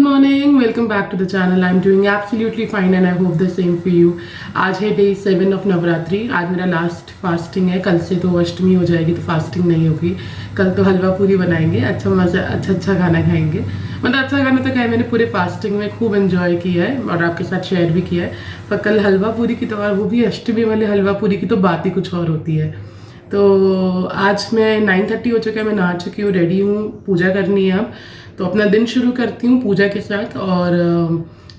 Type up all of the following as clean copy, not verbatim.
Morning, welcome back to the channel. I am doing absolutely fine and I hope the same for you. आज है day 7 of Navratri. आज मेरा last fasting है। कल से तो अष्टमी हो जाएगी तो फास्टिंग नहीं होगी। कल तो हलवा पूरी बनाएंगे, अच्छा खाना खाएंगे। मतलब अच्छा खाना तो खाया मैंने पूरे फास्टिंग में खूब एंजॉय किया है और आपके साथ शेयर भी किया है। पर कल हलवा पूरी की तो, और वो भी अष्टमी वाले हलवा पूरी की तो बात ही कुछ और होती है। तो आज मैं 9:30 हो चुका है, मैं नहा चुकी हूँ, रेडी हूँ, पूजा करनी है अब। तो अपना दिन शुरू करती हूँ पूजा के साथ और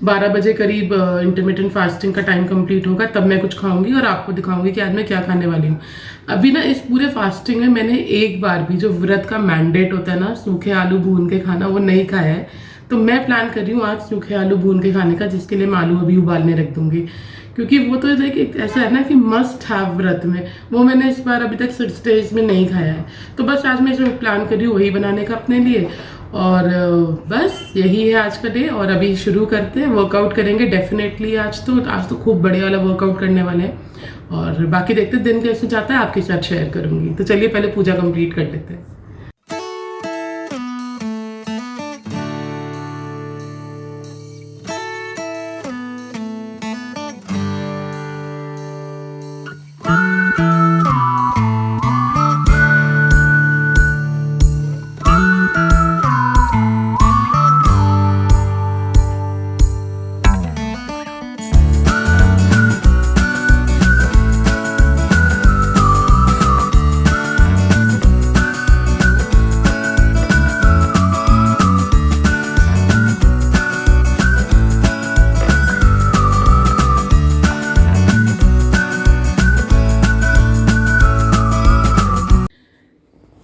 12 बजे करीब इंटरमिटेंट फास्टिंग का टाइम कंप्लीट होगा, तब मैं कुछ खाऊंगी और आपको दिखाऊंगी कि आज मैं क्या खाने वाली हूँ। अभी ना इस पूरे फास्टिंग में मैंने एक बार भी जो व्रत का मैंडेट होता है ना, सूखे आलू भून के खाना, वो नहीं खाया है। तो मैं प्लान कर रही हूँ आज सूखे आलू भून के खाने का, जिसके लिए मैं आलू अभी उबालने रख दूंगी, क्योंकि वो तो एक ऐसा है ना कि मस्ट हैव व्रत में। वो मैंने इस बार अभी तक स्टेज में नहीं खाया है। तो बस आज मैं जो प्लान कर रही हूँ वही बनाने का अपने लिए। और बस यही है आज का डे। और अभी शुरू करते हैं, वर्कआउट करेंगे डेफिनेटली। आज तो खूब बढ़िया वाला वर्कआउट करने वाले हैं और बाकी देखते दिन कैसे जाता है आपके साथ शेयर करूंगी। तो चलिए पहले पूजा कंप्लीट कर लेते हैं।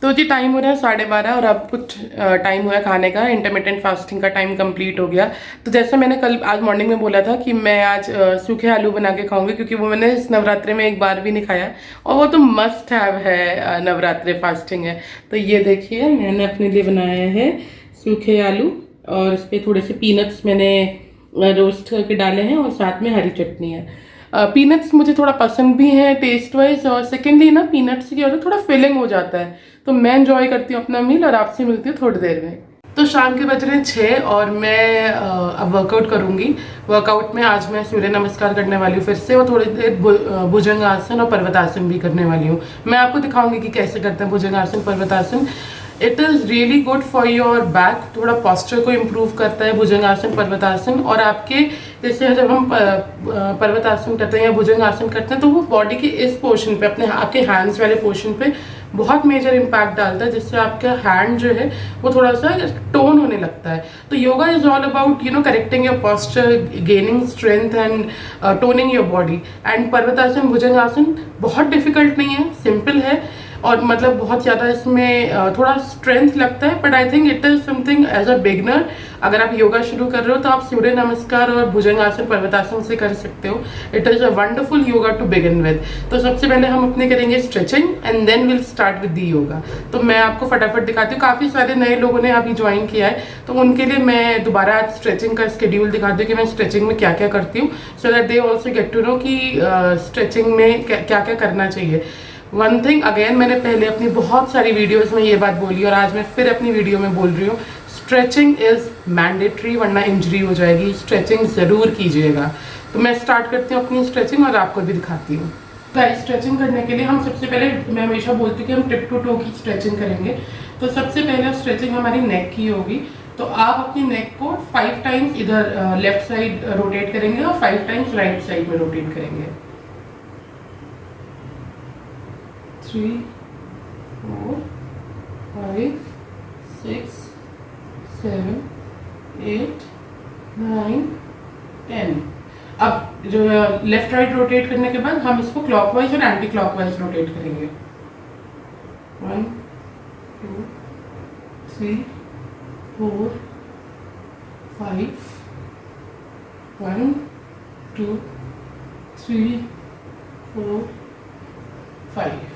तो जी टाइम हो रहा है 12:30 और अब कुछ टाइम हुआ है खाने का। इंटरमिटेंट फास्टिंग का टाइम कंप्लीट हो गया। तो जैसे मैंने कल आज मॉर्निंग में बोला था कि मैं आज सूखे आलू बना के खाऊंगी, क्योंकि वो मैंने इस नवरात्रि में एक बार भी नहीं खाया और वो तो मस्ट हैव है, नवरात्रि फास्टिंग है। तो ये देखिए मैंने अपने लिए बनाया है सूखे आलू और इस पर थोड़े से पीनट्स मैंने रोस्ट करके डाले हैं और साथ में हरी चटनी है। पीनट्स मुझे थोड़ा पसंद भी है टेस्ट वाइज, और सेकेंडली ना पीनट्स की और थोड़ा फिलिंग हो जाता है। तो मैं एंजॉय करती हूँ अपना मील और आपसे मिलती हूँ थोड़ी देर में। तो शाम के बज रहे हैं 6 और मैं अब वर्कआउट करूंगी। वर्कआउट में आज मैं सूर्य नमस्कार करने वाली हूँ फिर से, और थोड़ी देर भुजंगासन और पर्वतासन भी करने वाली हूँ। मैं आपको दिखाऊंगी कि कैसे करते हैं Bhujangasana Parvatasana. It is really good for your back, थोड़ा पोस्चर को इम्प्रूव करता है भुजंगासन पर्वतासन। और आपके जैसे जब हम पर्वतासन करते हैं या भुजंगासन करते हैं तो वो बॉडी के इस पोर्शन पे, अपने आपके हैंड्स वाले पोर्शन पे बहुत मेजर इम्पैक्ट डालता है, जिससे आपका हैंड जो है वो थोड़ा सा टोन होने लगता है। तो yoga is all about correcting your posture, gaining strength and toning your body. And Parvatasana Bhujangasana बहुत डिफिकल्ट नहीं है, सिंपल है और मतलब बहुत ज़्यादा इसमें थोड़ा स्ट्रेंथ लगता है, but I think it is something as a beginner. अगर आप योगा शुरू कर रहे हो तो आप सूर्य नमस्कार और भुजंगासन पर्वतासन से कर सकते हो। It is a wonderful yoga to begin with. तो सबसे पहले हम अपने करेंगे stretching and then will start with the yoga. तो मैं आपको फटाफट दिखाती हूँ। काफ़ी सारे नए लोगों ने अभी ज्वाइन किया है, तो उनके लिए मैं दोबारा आज स्ट्रेचिंग का स्केड्यूल दिखाती हूँ कि मैं स्ट्रेचिंग में क्या क्या करती हूँ, so that they also get to know कि स्ट्रेचिंग में क्या क्या करना चाहिए। वन थिंग अगेन, मैंने पहले अपनी बहुत सारी वीडियोस में ये बात बोली और आज मैं फिर अपनी वीडियो में बोल रही हूँ, स्ट्रेचिंग इज मैंडेटरी, वरना इंजरी हो जाएगी। स्ट्रेचिंग ज़रूर कीजिएगा। तो मैं स्टार्ट करती हूँ अपनी स्ट्रेचिंग और आपको भी दिखाती हूँ। स्ट्रेचिंग करने के लिए हम सबसे पहले, मैं हमेशा बोलती हूँ कि हम टिप टू टो की स्ट्रेचिंग करेंगे। तो सबसे पहले स्ट्रेचिंग हमारी नेक की होगी। तो आप अपनी नेक को 5 टाइम्स इधर लेफ्ट साइड रोटेट करेंगे और 5 टाइम्स राइट साइड में रोटेट करेंगे। 3, 4, 5, 6, 7, 8, 9, 10। अब जो लेफ्ट राइट रोटेट करने के बाद हम इसको क्लॉकवाइज और एंटी क्लॉकवाइज रोटेट करेंगे। 1, 2, 3, 4, 5, 1, 2, 3, 4, 5।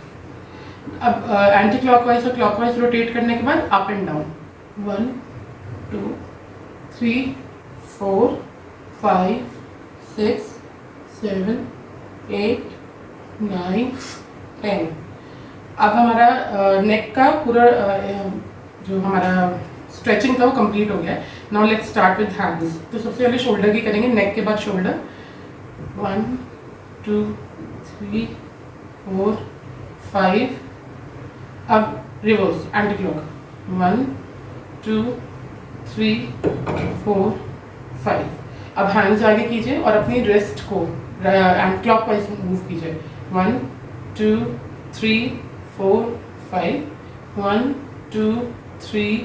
अब एंटी क्लॉकवाइज और क्लॉकवाइज रोटेट करने के बाद अप एंड डाउन। 1, 2, 3, 4, 5, 6, 7, 8, 9, 10। अब हमारा नेक का पूरा जो हमारा स्ट्रेचिंग था वो कंप्लीट हो गया है। Now let's start with hands. तो सबसे पहले शोल्डर की करेंगे, नेक के बाद शोल्डर। 1 2 3 4 5। अब रिवर्स एंटी क्लॉक। 1 2 3 4 5। अब हैंड्स आगे कीजिए और अपनी रिस्ट को एंड क्लॉक वाइज मूव कीजिए। 1 2 3 4 5। 1 2 3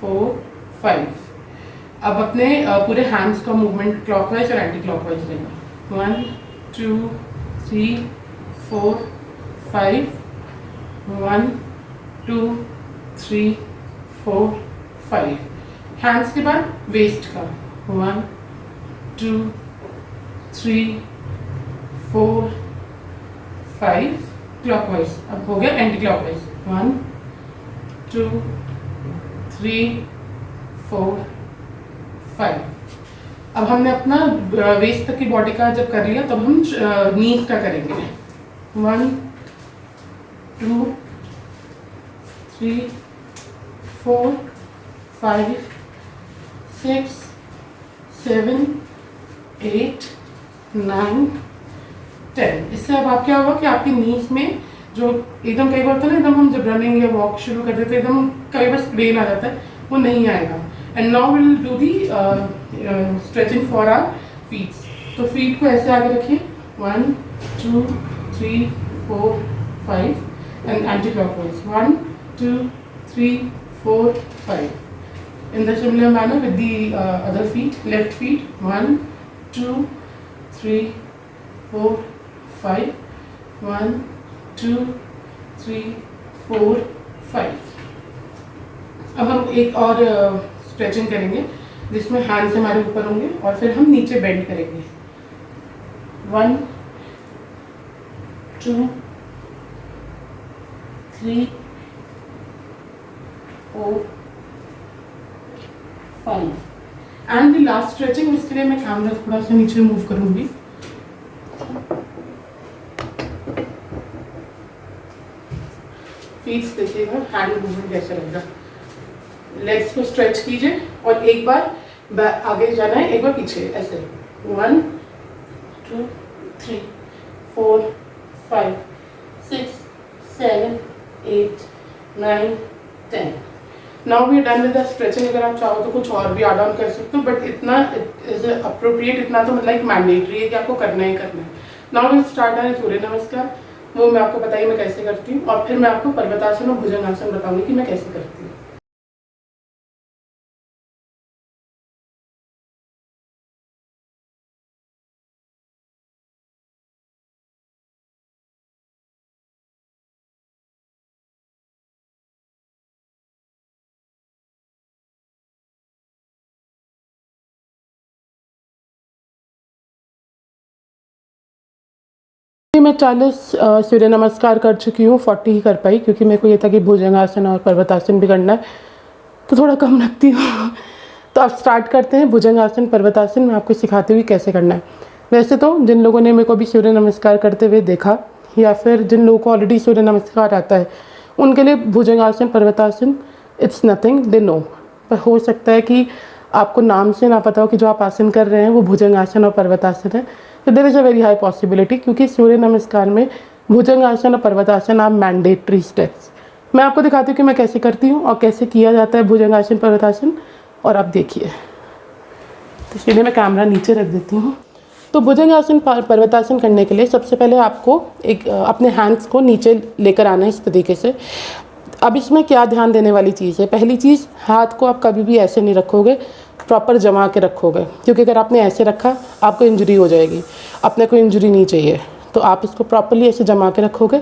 4 5। अब अपने पूरे हैंड्स का मूवमेंट क्लॉकवाइज और एंटी क्लॉकवाइज लेंगे। 1 2 3 4 5। 1 2 3 4 5। हैंड्स के बाद वेस्ट का। 1 2 3 4 5 क्लॉकवाइज। अब हो गया एंटी क्लॉकवाइज। 1 2 3 4 5। अब हमने अपना वेस्ट तक की बॉडी का जब कर लिया, तब हम नीज का करेंगे। 1 2 3 4 5 6 7 8 9 10। इससे अब आप क्या होगा कि आपकी नीज में जो एकदम कई बार होता है ना, एकदम हम जब रनिंग या वॉक शुरू कर देते हैं एकदम कई बार स्ट्रेन आ जाता है, वो नहीं आएगा। And now will do the stretching for our feet. तो फीट को ऐसे आगे रखिए। 1 2 3 4 5 and anti clockwise. 1 2 3 4 5। In the similar manner with the other feet, left feet. 1 2 3 4 5। 1 2 3 4 5। अब हम एक और स्ट्रेचिंग करेंगे जिसमें हैंड्स हमारे ऊपर होंगे और फिर हम नीचे बेंड करेंगे। 1 2 3 4 5। एंड द लास्ट स्ट्रेचिंग, इसके लिए मैं कैमरा थोड़ा सा नीचे मूव करूंगी। फीट देखिएगा हैंड मूवमेंट कैसे रहेगा। लेग्स को स्ट्रेच कीजिए और एक बार आगे जाना है, एक बार पीछे, ऐसे। 1 2 3 4 5 6 7 8 9 10। Now we are done with the stretching. अगर आप चाहो तो कुछ और भी ऐड ऑन कर सकते हो, बट इतना इज अप्रोप्रिएट, इतना तो मतलब मैंडेटरी है कि आपको करना ही करना है। नाउ विल स्टार्ट आवर सूर्य नमस्कार। वो मैं आपको बताइए मैं कैसे करती हूँ, और फिर मैं आपको पर्वतासन और भुजंगासन बताऊंगी कि मैं कैसे करती हूँ। मैं 40 सूर्य नमस्कार कर चुकी हूँ, 40 ही कर पाई क्योंकि मेरे को ये था कि भुजंगासन और पर्वतासन भी करना है, तो थोड़ा कम रखती हूँ। तो अब स्टार्ट करते हैं भुजंगासन पर्वतासन। मैं आपको सिखाती हुई कैसे करना है। वैसे तो जिन लोगों ने मेरे को अभी सूर्य नमस्कार करते हुए देखा, या फिर जिन लोगों को ऑलरेडी सूर्य नमस्कार आता है, उनके लिए भुजंगासन पर्वतासन इट्स नथिंग, दे नो। पर हो सकता है कि आपको नाम से ना पता हो कि जो आप आसन कर रहे हैं वो भुजंगासन और पर्वतासन है। तो there is a very high possibility, क्योंकि सूर्य नमस्कार में भुजंगासन और पर्वतासन आर मैंडेटरी स्टेप्स। मैं आपको दिखाती हूँ कि मैं कैसे करती हूँ और कैसे किया जाता है भुजंगासन पर्वतासन, और आप देखिए। तो इसलिए मैं कैमरा नीचे रख देती हूँ। तो भुजंगासन पर्वतासन करने के लिए सबसे पहले आपको एक अपने हैंड्स को नीचे लेकर आना है इस तरीके से। अब इसमें क्या ध्यान देने वाली चीज़ है, पहली चीज़, हाथ को आप कभी भी ऐसे नहीं रखोगे, प्रॉपर जमा के रखोगे, क्योंकि अगर आपने ऐसे रखा आपको इंजरी हो जाएगी। अपने को इंजरी नहीं चाहिए, तो आप इसको प्रॉपरली ऐसे जमा के रखोगे।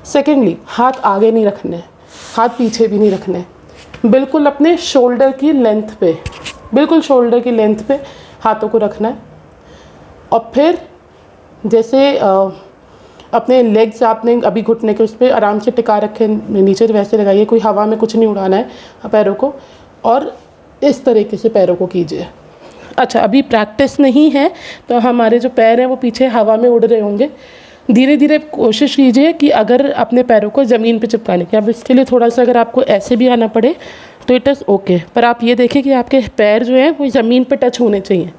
सेकेंडली, हाथ आगे नहीं रखने, हाथ पीछे भी नहीं रखने, बिल्कुल अपने शोल्डर की लेंथ पे, बिल्कुल शोल्डर की लेंथ पे हाथों को रखना है। और फिर जैसे अपने लेग्स आपने अभी घुटने के उस पर आराम से टिका रखे नीचे, वैसे लगाइए, कोई हवा में कुछ नहीं उड़ाना है पैरों को, और इस तरीके से पैरों को कीजिए। अच्छा, अभी प्रैक्टिस नहीं है तो हमारे जो पैर हैं वो पीछे हवा में उड़ रहे होंगे। धीरे धीरे कोशिश कीजिए कि अगर अपने पैरों को ज़मीन पे चिपकाने की, अब इसके लिए थोड़ा सा अगर आपको ऐसे भी आना पड़े तो इट इज़ ओके। पर आप ये देखें कि आपके पैर जो हैं वो ज़मीन पे टच होने चाहिए,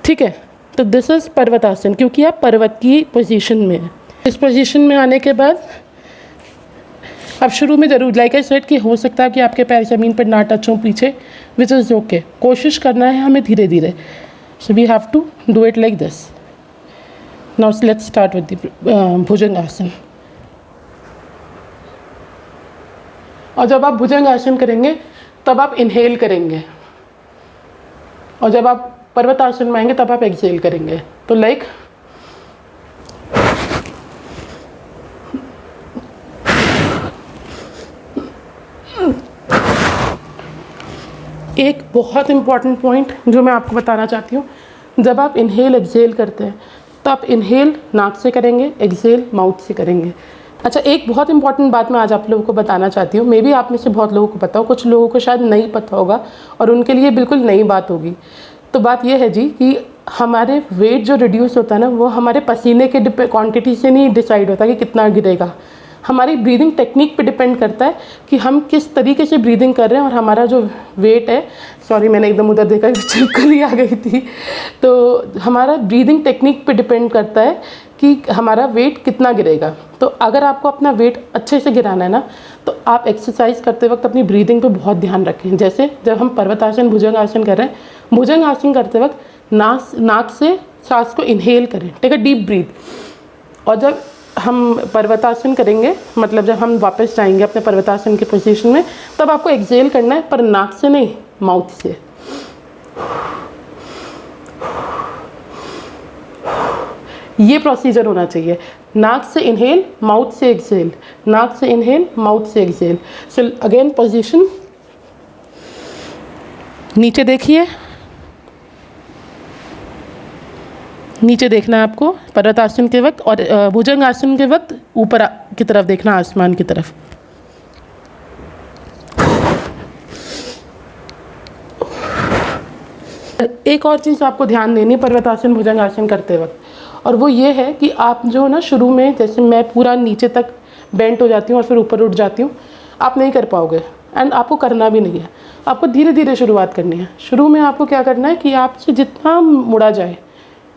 ठीक है। तो दिस इज़ पर्वतासन, क्योंकि आप पर्वत की पोजीशन में हैं। इस पोजीशन में आने के बाद अब शुरू में ज़रूर लाइक आई सेड कि हो सकता है कि आपके पैर ज़मीन पर ना टच हों पीछे, विच इज़ ओके। कोशिश करना है हमें धीरे धीरे। So we have to do it like this. Now let's start with the Bhujang asana. और जब आप भुजंग आसन करेंगे तब आप इनहेल करेंगे, और जब आप पर्वत आसन में आएंगे तब आप एक्सहेल करेंगे। तो लाइक एक बहुत इम्पॉर्टेंट पॉइंट जो मैं आपको बताना चाहती हूँ, जब आप इनहेल एक्सहेल करते हैं तो आप इनहेल नाक से करेंगे, एक्सहेल माउथ से करेंगे। अच्छा, एक बहुत इंपॉर्टेंट बात मैं आज आप लोगों को बताना चाहती हूँ। मे बी आप में से बहुत लोगों को पता हो, कुछ लोगों को शायद नहीं पता होगा और उनके लिए बिल्कुल नई बात होगी। तो बात यह है जी कि हमारे वेट जो रिड्यूस होता है ना, वो हमारे पसीने के क्वांटिटी से नहीं डिसाइड होता कि कितना गिरेगा। हमारी ब्रीदिंग टेक्निक पे डिपेंड करता है कि हम किस तरीके से ब्रीदिंग कर रहे हैं। और हमारा जो वेट है, सॉरी मैंने एकदम उधर देखा, छिपकली आ गई थी। तो हमारा ब्रीदिंग टेक्निक पे डिपेंड करता है कि हमारा वेट कितना गिरेगा। तो अगर आपको अपना वेट अच्छे से गिराना है ना, तो आप एक्सरसाइज करते वक्त अपनी ब्रीदिंग पे बहुत ध्यान रखें। जैसे जब हम पर्वतासन भुजंग आसन कर रहे हैं, भुजंग आसन करते वक्त नाक से सांस को इनहेल करें, टेक अ डीप ब्रीथ। और जब हम पर्वतासन करेंगे, मतलब जब हम वापस जाएंगे अपने पर्वतासन की पोजीशन में, तब आपको एक्सहेल करना है, पर नाक से नहीं, माउथ से। ये प्रोसीजर होना चाहिए। नाक से इनहेल, माउथ से एक्सहेल, नाक से इनहेल, माउथ से एक्सहेल। सो अगेन पोजीशन, नीचे देखिए, नीचे देखना है आपको पर्वतासन के वक्त, और भुजंग आसन के वक्त ऊपर की तरफ देखना, आसमान की तरफ। एक और चीज़ आपको ध्यान देनी है पर्वतासन भुजंग आसन करते वक्त, और वो ये है कि आप जो ना शुरू में, जैसे मैं पूरा नीचे तक बेंट हो जाती हूँ और फिर ऊपर उठ जाती हूँ, आप नहीं कर पाओगे। एंड आपको करना भी नहीं है, आपको धीरे धीरे शुरुआत करनी है। शुरू में आपको क्या करना है कि आपसे जितना मुड़ा जाए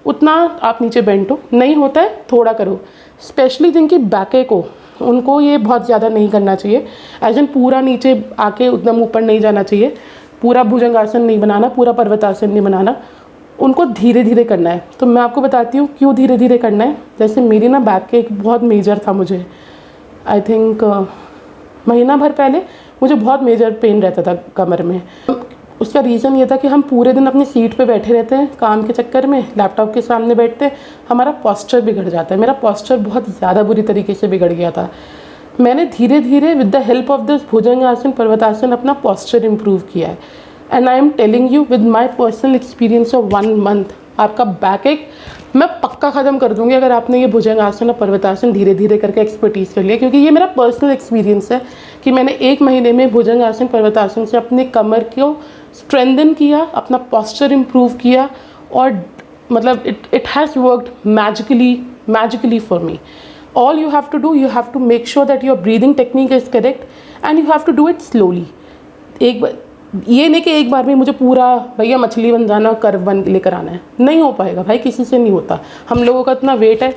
उतना आप नीचे बेंट हो, नहीं होता है थोड़ा करो। स्पेशली जिनकी बैक एक हो, उनको ये बहुत ज़्यादा नहीं करना चाहिए। एज इन पूरा नीचे आके एकदम ऊपर नहीं जाना चाहिए, पूरा भुजंग आसन नहीं बनाना, पूरा पर्वतासन नहीं बनाना, उनको धीरे धीरे करना है। तो मैं आपको बताती हूँ क्यों धीरे धीरे करना है। जैसे मेरी ना बैक के एक बहुत मेजर था, मुझे आई थिंक महीना भर पहले मुझे बहुत मेजर पेन रहता था कमर में। उसका रीज़न ये था कि हम पूरे दिन अपनी सीट पे बैठे रहते हैं, काम के चक्कर में लैपटॉप के सामने बैठते हैं, हमारा पोस्चर बिगड़ जाता है। मेरा पोस्चर बहुत ज़्यादा बुरी तरीके से बिगड़ गया था। मैंने धीरे धीरे with the help of this Bhujang asana Parvatasana अपना पोस्चर इम्प्रूव किया है। And I am telling you with my personal experience of 1 month, आपका बैक एक मैं पक्का ख़त्म कर दूंगी अगर आपने ये भुजंग आसन और पर्वतासन धीरे धीरे करके एक्सपर्टीज़ कर लिया। क्योंकि ये मेरा पर्सनल एक्सपीरियंस है कि मैंने 1 महीने में भुजंग आसन पर्वतासन से अपने कमर को स्ट्रेंथन किया, अपना पोस्चर इम्प्रूव किया, और मतलब it has worked magically for me. All you have to do, you have to make sure that your breathing technique is correct and you have to do it slowly. एक बार ये नहीं कि एक बार में मुझे पूरा भैया मछली बन जाना, कर्व बन लेकर आना है, नहीं हो पाएगा भाई, किसी से नहीं होता। हम लोगों का इतना वेट है,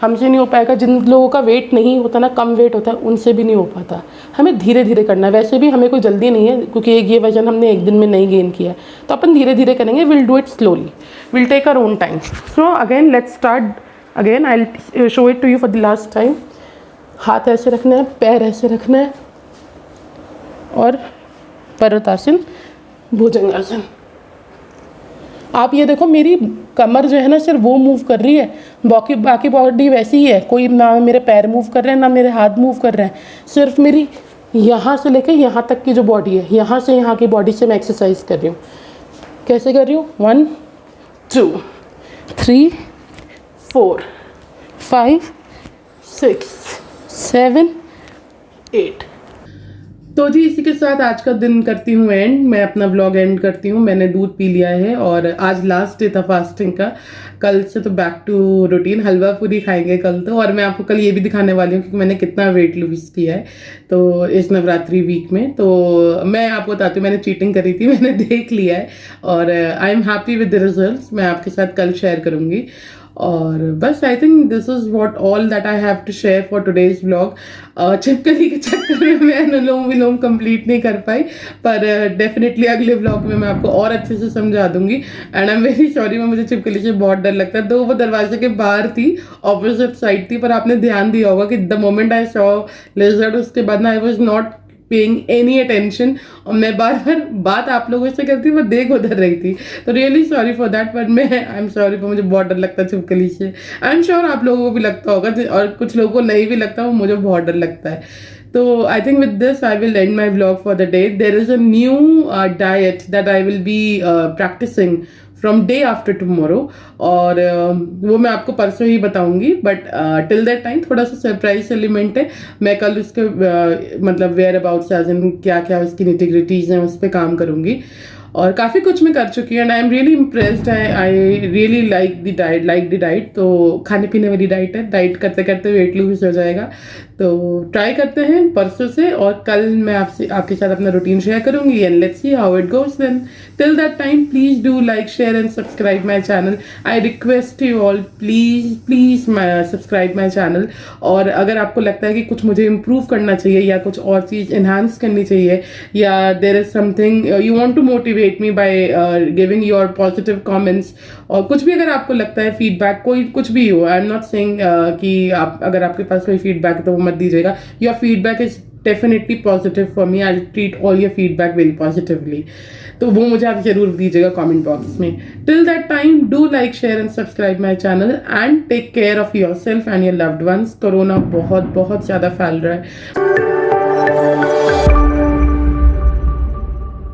हमसे नहीं हो पाएगा। जिन लोगों का वेट नहीं होता ना, कम वेट होता है, उनसे भी नहीं हो पाता। हमें धीरे धीरे करना है। वैसे भी हमें कोई जल्दी नहीं है, क्योंकि ये वजन हमने एक दिन में नहीं गेन किया, तो अपन धीरे धीरे करेंगे। Will do it slowly, will take our own time. So again let's start again, I will show it to you for the last time. हाथ ऐसे रखना है, पैर ऐसे रखना है, और पर्वतासन भुजंग आसन। आप ये देखो मेरी कमर जो है ना सिर्फ वो मूव कर रही है, बाकी बॉडी वैसी ही है। कोई ना मेरे पैर मूव कर रहे हैं, ना मेरे हाथ मूव कर रहे हैं। सिर्फ मेरी यहाँ से लेकर यहाँ तक की जो बॉडी है, यहाँ से यहाँ की बॉडी से मैं एक्सरसाइज कर रही हूँ। कैसे कर रही हूँ? 1 2 3 4 5 6 7 8। तो जी इसी के साथ आज का दिन करती हूँ एंड, मैं अपना व्लॉग एंड करती हूँ। मैंने दूध पी लिया है और आज लास्ट डे था फास्टिंग का। कल से तो बैक टू रूटीन, हलवा पूरी खाएंगे कल तो। और मैं आपको कल ये भी दिखाने वाली हूँ क्योंकि मैंने कितना वेट लूज किया है तो इस नवरात्रि वीक में। तो मैं आपको बताती हूँ, मैंने चीटिंग करी थी, मैंने देख लिया है और I am happy with the results. मैं आपके साथ कल शेयर करूँगी। और बस I think this is what all that I have to share for today's vlog. छिपकली के चक्कर में मैं अनुलोम विलोम कंप्लीट नहीं कर पाई, पर डेफिनेटली अगले व्लॉग में मैं आपको और अच्छे से समझा दूंगी। And I am very sorry, मुझे छिपकली से बहुत डर लगता है। तो वो दरवाजे के बाहर थी, ऑपोजिट साइड थी, पर आपने ध्यान दिया होगा कि the moment I saw lizard उसके बाद ना I was not paying any attention और मैं बार बार बात आप लोगों से करती मैं देख उधर रही थी। तो really sorry for that, but मैं आई एम सॉरी, पर मुझे बहुत डर लगता है छिपकली से। आई एम श्योर आप लोगों को भी लगता होगा और कुछ लोगों को नहीं भी लगता, वो मुझे बहुत डर लगता है। तो I think with this I will end my vlog for the day. There is a new diet that I will be practising from day after tomorrow और वो मैं आपको परसों ही बताऊंगी। बट टिल दैट टाइम थोड़ा सा सरप्राइज एलिमेंट है। मैं कल उसके मतलब वेयर अबाउट्स एज इन क्या क्या उसकी निटिग्रिटीज हैं उस पर काम करूंगी और काफ़ी कुछ मैं कर चुकी हूँ। And I am really impressed, I really like the diet. तो खाने पीने वाली डाइट है, डाइट करते करते वेट लूज हो जाएगा। तो ट्राई करते हैं परसों से और कल मैं आपके साथ अपना रूटीन शेयर करूंगी and let's see how it goes then. Till that time please do like share and subscribe my channel. I request you all please subscribe my channel. और अगर आपको लगता है कि कुछ मुझे इम्प्रूव करना चाहिए या कुछ और चीज़ इन्हांस करनी चाहिए या there is something you want to motivate me by giving your positive comments और कुछ भी अगर आपको लगता है फीडबैक कोई कुछ भी हो, आई एम नॉट सेइंग कि आप अगर आपके पास कोई फीडबैक तो वो मत दीजिएगा। Your feedback is definitely positive for me, I treat all your feedback very positively. तो वो मुझे आप जरूर दीजिएगा कमेंट बॉक्स में। Till that time do like share and subscribe my channel and take care of your self and your loved ones. Corona बहुत बहुत ज़्यादा फैल रहा है।